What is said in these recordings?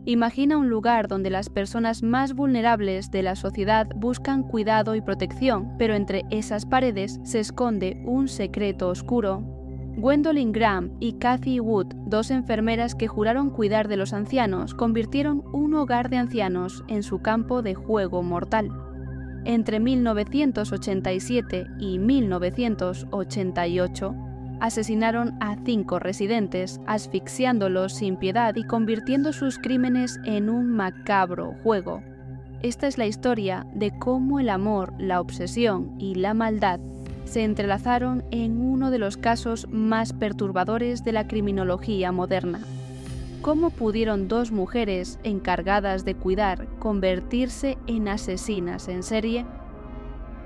Imagina un lugar donde las personas más vulnerables de la sociedad buscan cuidado y protección, pero entre esas paredes se esconde un secreto oscuro. Gwendolyn Graham y Cathy Wood, dos enfermeras que juraron cuidar de los ancianos, convirtieron un hogar de ancianos en su campo de juego mortal. Entre 1987 y 1988, asesinaron a 5 residentes, asfixiándolos sin piedad y convirtiendo sus crímenes en un macabro juego. Esta es la historia de cómo el amor, la obsesión y la maldad se entrelazaron en uno de los casos más perturbadores de la criminología moderna. ¿Cómo pudieron 2 mujeres encargadas de cuidar convertirse en asesinas en serie?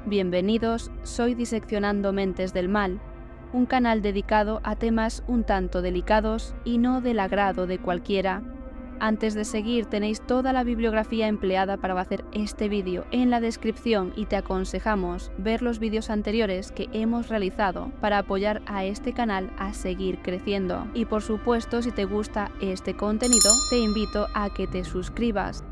Bienvenidos, soy Diseccionando Mentes del Mal, un canal dedicado a temas un tanto delicados y no del agrado de cualquiera. Antes de seguir tenéis toda la bibliografía empleada para hacer este vídeo en la descripción y te aconsejamos ver los vídeos anteriores que hemos realizado para apoyar a este canal a seguir creciendo. Y por supuesto, si te gusta este contenido, te invito a que te suscribas.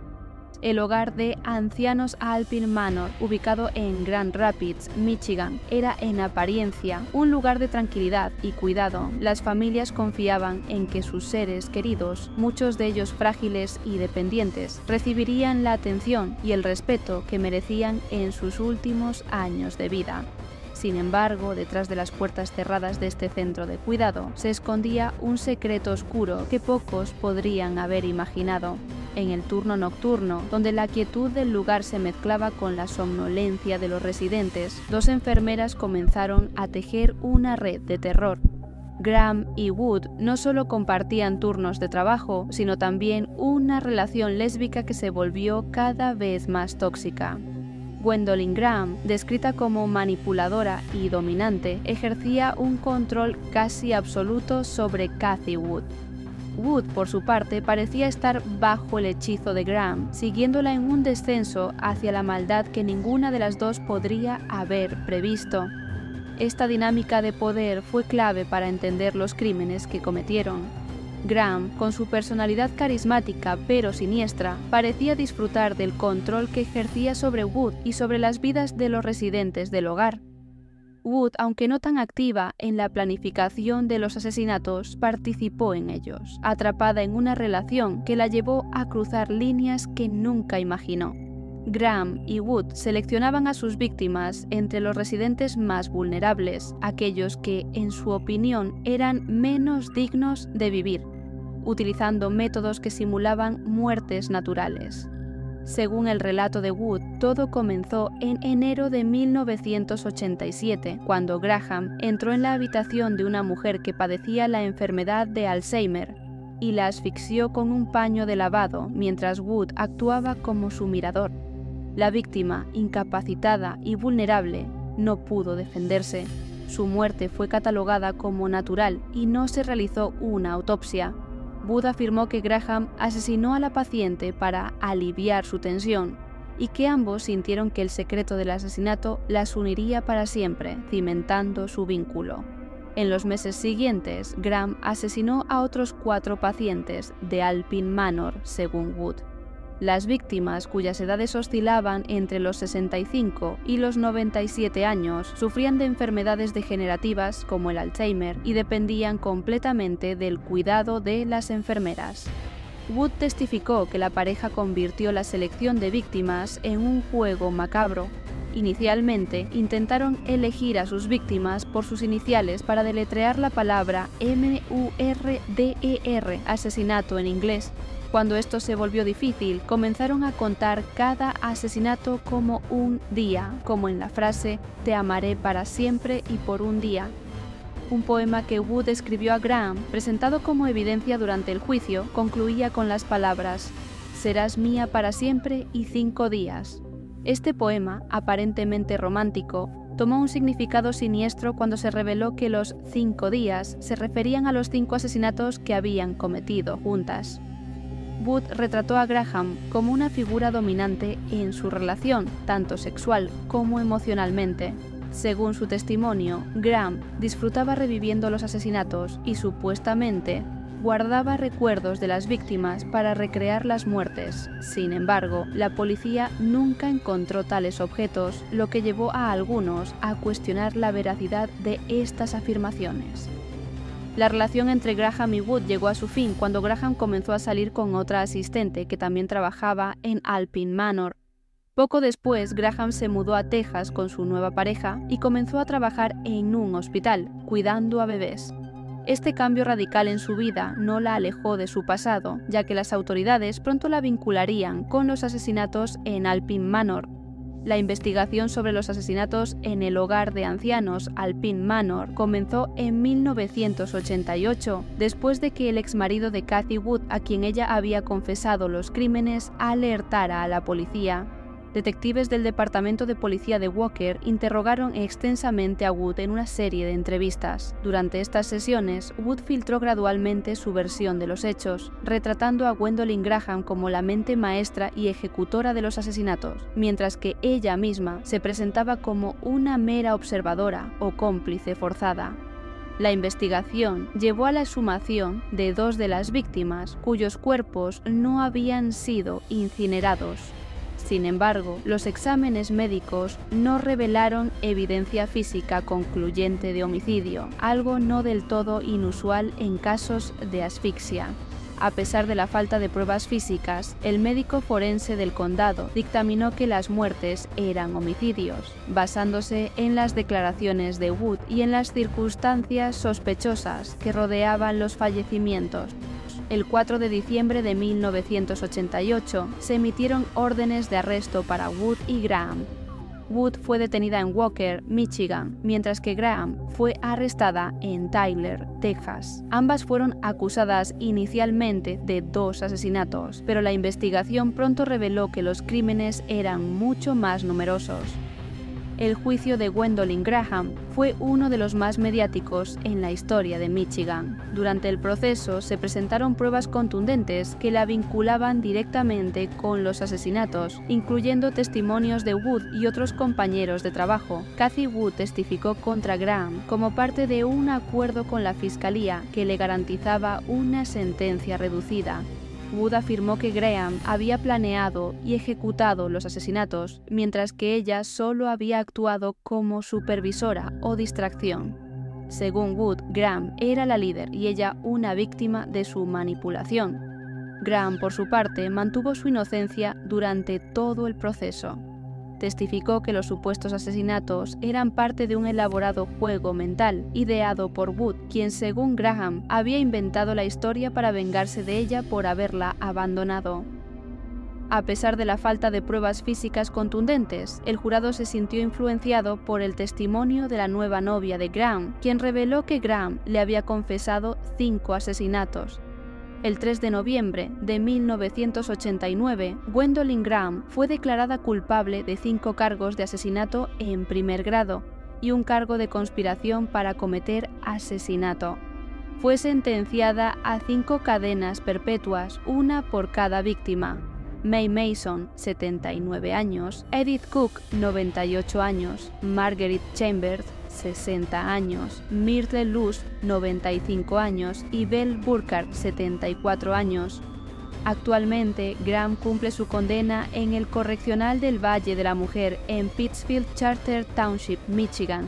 El hogar de ancianos Alpine Manor, ubicado en Grand Rapids, Michigan, era en apariencia un lugar de tranquilidad y cuidado. Las familias confiaban en que sus seres queridos, muchos de ellos frágiles y dependientes, recibirían la atención y el respeto que merecían en sus últimos años de vida. Sin embargo, detrás de las puertas cerradas de este centro de cuidado se escondía un secreto oscuro que pocos podrían haber imaginado. En el turno nocturno, donde la quietud del lugar se mezclaba con la somnolencia de los residentes, 2 enfermeras comenzaron a tejer una red de terror. Graham y Wood no solo compartían turnos de trabajo, sino también una relación lésbica que se volvió cada vez más tóxica. Gwendolyn Graham, descrita como manipuladora y dominante, ejercía un control casi absoluto sobre Cathy Wood. Wood, por su parte, parecía estar bajo el hechizo de Graham, siguiéndola en un descenso hacia la maldad que ninguna de las dos podría haber previsto. Esta dinámica de poder fue clave para entender los crímenes que cometieron. Graham, con su personalidad carismática pero siniestra, parecía disfrutar del control que ejercía sobre Wood y sobre las vidas de los residentes del hogar. Wood, aunque no tan activa en la planificación de los asesinatos, participó en ellos, atrapada en una relación que la llevó a cruzar líneas que nunca imaginó. Graham y Wood seleccionaban a sus víctimas entre los residentes más vulnerables, aquellos que, en su opinión, eran menos dignos de vivir, utilizando métodos que simulaban muertes naturales. Según el relato de Wood, todo comenzó en enero de 1987, cuando Graham entró en la habitación de una mujer que padecía la enfermedad de Alzheimer y la asfixió con un paño de lavado mientras Wood actuaba como su mirador. La víctima, incapacitada y vulnerable, no pudo defenderse. Su muerte fue catalogada como natural y no se realizó una autopsia. Wood afirmó que Graham asesinó a la paciente para aliviar su tensión y que ambos sintieron que el secreto del asesinato las uniría para siempre, cimentando su vínculo. En los meses siguientes, Graham asesinó a otros 4 pacientes de Alpine Manor, según Wood. Las víctimas, cuyas edades oscilaban entre los 65 y los 97 años, sufrían de enfermedades degenerativas como el Alzheimer y dependían completamente del cuidado de las enfermeras. Wood testificó que la pareja convirtió la selección de víctimas en un juego macabro. Inicialmente, intentaron elegir a sus víctimas por sus iniciales para deletrear la palabra MURDER, asesinato en inglés. Cuando esto se volvió difícil, comenzaron a contar cada asesinato como un día, como en la frase «Te amaré para siempre y por un día». Un poema que Wood escribió a Graham, presentado como evidencia durante el juicio, concluía con las palabras «Serás mía para siempre y 5 días». Este poema, aparentemente romántico, tomó un significado siniestro cuando se reveló que los 5 días se referían a los 5 asesinatos que habían cometido juntas. Wood retrató a Graham como una figura dominante en su relación, tanto sexual como emocionalmente. Según su testimonio, Graham disfrutaba reviviendo los asesinatos y supuestamente guardaba recuerdos de las víctimas para recrear las muertes. Sin embargo, la policía nunca encontró tales objetos, lo que llevó a algunos a cuestionar la veracidad de estas afirmaciones. La relación entre Graham y Wood llegó a su fin cuando Graham comenzó a salir con otra asistente que también trabajaba en Alpine Manor. Poco después, Graham se mudó a Texas con su nueva pareja y comenzó a trabajar en un hospital, cuidando a bebés. Este cambio radical en su vida no la alejó de su pasado, ya que las autoridades pronto la vincularían con los asesinatos en Alpine Manor. La investigación sobre los asesinatos en el hogar de ancianos Alpine Manor comenzó en 1988, después de que el exmarido de Kathy Wood, a quien ella había confesado los crímenes, alertara a la policía. Detectives del Departamento de Policía de Walker interrogaron extensamente a Wood en una serie de entrevistas. Durante estas sesiones, Wood filtró gradualmente su versión de los hechos, retratando a Gwendolyn Graham como la mente maestra y ejecutora de los asesinatos, mientras que ella misma se presentaba como una mera observadora o cómplice forzada. La investigación llevó a la exhumación de 2 de las víctimas, cuyos cuerpos no habían sido incinerados. Sin embargo, los exámenes médicos no revelaron evidencia física concluyente de homicidio, algo no del todo inusual en casos de asfixia. A pesar de la falta de pruebas físicas, el médico forense del condado dictaminó que las muertes eran homicidios, basándose en las declaraciones de Wood y en las circunstancias sospechosas que rodeaban los fallecimientos. El 4 de diciembre de 1988 se emitieron órdenes de arresto para Wood y Graham. Wood fue detenida en Walker, Michigan, mientras que Graham fue arrestada en Tyler, Texas. Ambas fueron acusadas inicialmente de 2 asesinatos, pero la investigación pronto reveló que los crímenes eran mucho más numerosos. El juicio de Gwendolyn Graham fue uno de los más mediáticos en la historia de Michigan. Durante el proceso se presentaron pruebas contundentes que la vinculaban directamente con los asesinatos, incluyendo testimonios de Wood y otros compañeros de trabajo. Kathy Wood testificó contra Graham como parte de un acuerdo con la fiscalía que le garantizaba una sentencia reducida. Wood afirmó que Graham había planeado y ejecutado los asesinatos, mientras que ella solo había actuado como supervisora o distracción. Según Wood, Graham era la líder y ella una víctima de su manipulación. Graham, por su parte, mantuvo su inocencia durante todo el proceso. Testificó que los supuestos asesinatos eran parte de un elaborado juego mental ideado por Wood, quien, según Graham, había inventado la historia para vengarse de ella por haberla abandonado. A pesar de la falta de pruebas físicas contundentes, el jurado se sintió influenciado por el testimonio de la nueva novia de Graham, quien reveló que Graham le había confesado 5 asesinatos. El 3 de noviembre de 1989, Gwendolyn Graham fue declarada culpable de 5 cargos de asesinato en primer grado y un cargo de conspiración para cometer asesinato. Fue sentenciada a 5 cadenas perpetuas, una por cada víctima. May Mason, 79 años, Edith Cook, 98 años, Marguerite Chambers, 60 años, Myrtle Luz, 95 años y Belle Burkhart, 74 años. Actualmente, Graham cumple su condena en el Correccional del Valle de la Mujer en Pittsfield Charter Township, Michigan.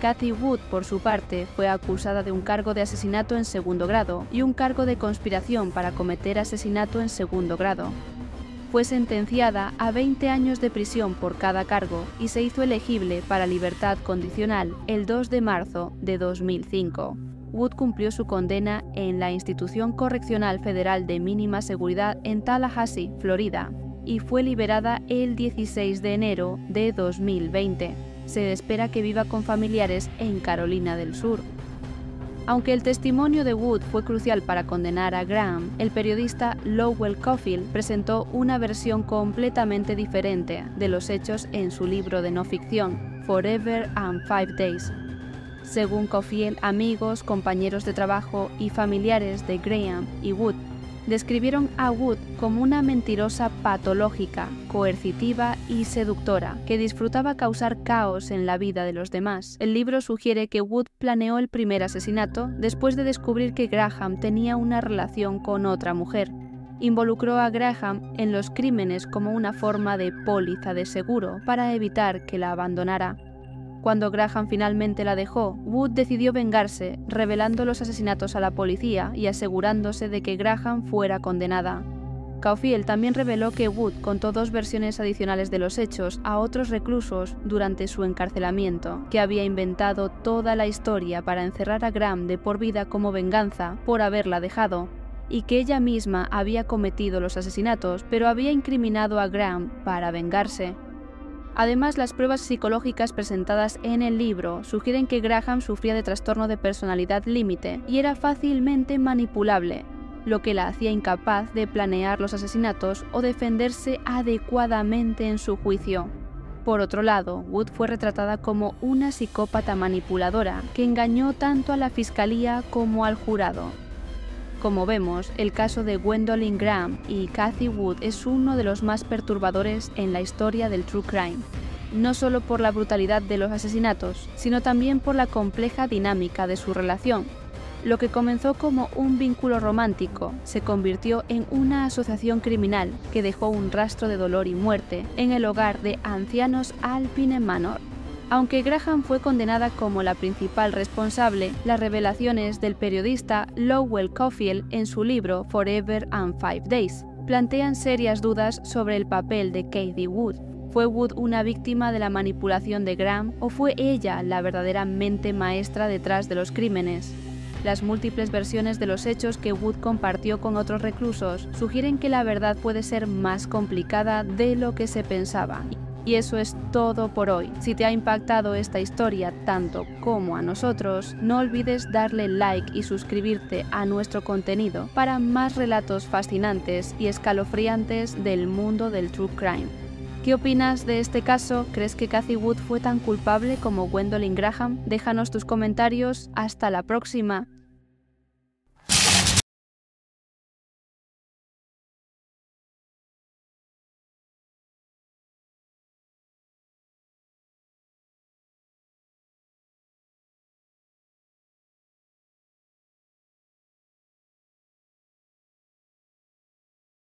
Kathy Wood, por su parte, fue acusada de un cargo de asesinato en segundo grado y un cargo de conspiración para cometer asesinato en segundo grado. Fue sentenciada a 20 años de prisión por cada cargo y se hizo elegible para libertad condicional el 2 de marzo de 2005. Wood cumplió su condena en la Institución Correccional Federal de Mínima Seguridad en Tallahassee, Florida, y fue liberada el 16 de enero de 2020. Se espera que viva con familiares en Carolina del Sur. Aunque el testimonio de Wood fue crucial para condenar a Graham, el periodista Lowell Cauffield presentó una versión completamente diferente de los hechos en su libro de no ficción, Forever and 5 Days. Según Cauffield, amigos, compañeros de trabajo y familiares de Graham y Wood Describieron a Wood como una mentirosa patológica, coercitiva y seductora, que disfrutaba causar caos en la vida de los demás. El libro sugiere que Wood planeó el primer asesinato después de descubrir que Graham tenía una relación con otra mujer. Involucró a Graham en los crímenes como una forma de póliza de seguro para evitar que la abandonara. Cuando Graham finalmente la dejó, Wood decidió vengarse, revelando los asesinatos a la policía y asegurándose de que Graham fuera condenada. Caulfield también reveló que Wood contó 2 versiones adicionales de los hechos a otros reclusos durante su encarcelamiento, que había inventado toda la historia para encerrar a Graham de por vida como venganza por haberla dejado, y que ella misma había cometido los asesinatos, pero había incriminado a Graham para vengarse. Además, las pruebas psicológicas presentadas en el libro sugieren que Graham sufría de trastorno de personalidad límite y era fácilmente manipulable, lo que la hacía incapaz de planear los asesinatos o defenderse adecuadamente en su juicio. Por otro lado, Wood fue retratada como una psicópata manipuladora que engañó tanto a la fiscalía como al jurado. Como vemos, el caso de Gwendolyn Graham y Cathy Wood es uno de los más perturbadores en la historia del true crime, no solo por la brutalidad de los asesinatos, sino también por la compleja dinámica de su relación. Lo que comenzó como un vínculo romántico se convirtió en una asociación criminal que dejó un rastro de dolor y muerte en el hogar de ancianos Alpine Manor. Aunque Graham fue condenada como la principal responsable, las revelaciones del periodista Lowell Caulfield en su libro Forever and 5 Days plantean serias dudas sobre el papel de Cathy Wood. ¿Fue Wood una víctima de la manipulación de Graham o fue ella la verdadera mente maestra detrás de los crímenes? Las múltiples versiones de los hechos que Wood compartió con otros reclusos sugieren que la verdad puede ser más complicada de lo que se pensaba. Y eso es todo por hoy. Si te ha impactado esta historia tanto como a nosotros, no olvides darle like y suscribirte a nuestro contenido para más relatos fascinantes y escalofriantes del mundo del true crime. ¿Qué opinas de este caso? ¿Crees que Cathy Wood fue tan culpable como Gwendolyn Graham? Déjanos tus comentarios. Hasta la próxima.